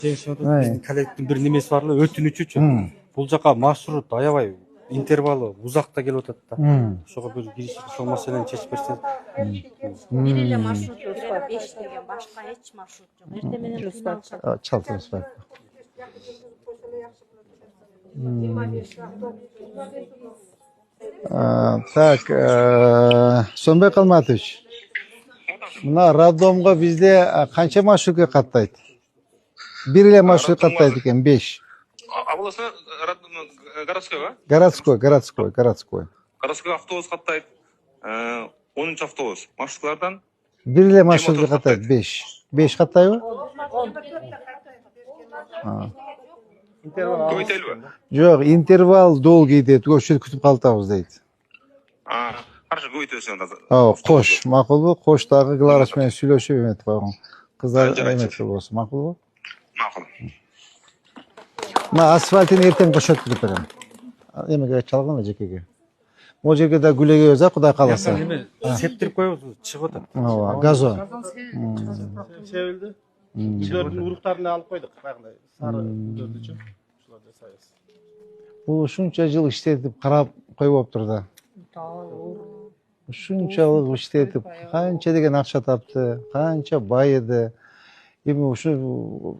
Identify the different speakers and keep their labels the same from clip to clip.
Speaker 1: Биздин коллективдин бир немеси бар эле, өтүнүчү үчүн. Бул жака маршрут аябай интервалы узакта келип атат да. Ошого бир киришип ошол маселени чечип берсе.
Speaker 2: Бир эле маршрутубуз бар, 5 деген, башка эч маршрут жок. Эртең менен кыйналышат.
Speaker 3: Чалтырышпай. Так, Сомбек Алматович. Мына роддомго бизде канча маршрутка каттайт? Бир эле маршрут каттайт экен, 5.
Speaker 4: Абыласы городскойго?
Speaker 3: Городской.
Speaker 4: Городской автобус каттайт. 10 автобус. Маршрутлардан
Speaker 3: Бир эле маршрутка каттайт, 5. 5 каттайбы?
Speaker 4: көбөйтөлбү?
Speaker 3: Жок, интервал долгий дейт, ошол күтүп калтабыз дейт.
Speaker 4: Каршы көбөйтөсүң да.
Speaker 3: Кош, макулбу? Кош дагы Гларас менен сүйлөшүп эметип койгон. Кыздар эметип болсо, макулбу?
Speaker 4: Макул.
Speaker 3: Мына асфальтын эртең кошот деп берем. Эмеге чалган жекеге. Могу жерге да гүлөгөйбүз, Кудай кааласа.
Speaker 1: Септирип коебуз, чыгып атат.
Speaker 3: Ооба, газон.
Speaker 5: Себилди. Үйлөрдүн уруктарына алып койдук, баягындай сары үйлөрдүчү. Ушулар жасайбыз.
Speaker 3: Бул ушунча жыл иштетип карап койбоптур да. Ушунчалык иштетип, канча деген акча тапты, канча байыды. Эми ушу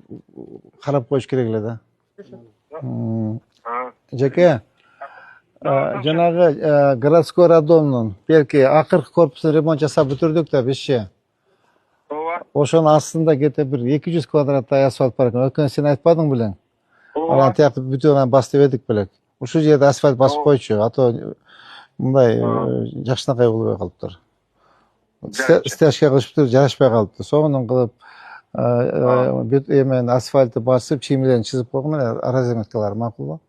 Speaker 3: карап коюш керек эле да. Жеке, жанагы городской роддомдун берки акыркы корпусун ремонт жасап бүтүрдүк да бизчи.
Speaker 4: Ооба.
Speaker 3: Ошонун астында кете бир 200 квадраттай асфальт бар экен. Өткөн сен айтпадың белең? Анан тияк бүтүн басып эдик белек. Ушул жерде асфальт басып койчу, а то мындай жакшынакай болбой калыптыр. Стяжка кылышыптыр, жарашпай калыптыр. Сонун кылып эмен асфальтты басып, чийимлерин чызып койгон эле разметкалар, макулбу?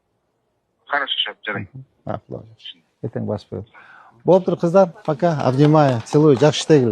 Speaker 4: Хорошо, шеп, жарайт.
Speaker 3: Макул. Эртең басып коет. Болуптур кыздар, пока, обнимаю, целую, жакшы иштегиле.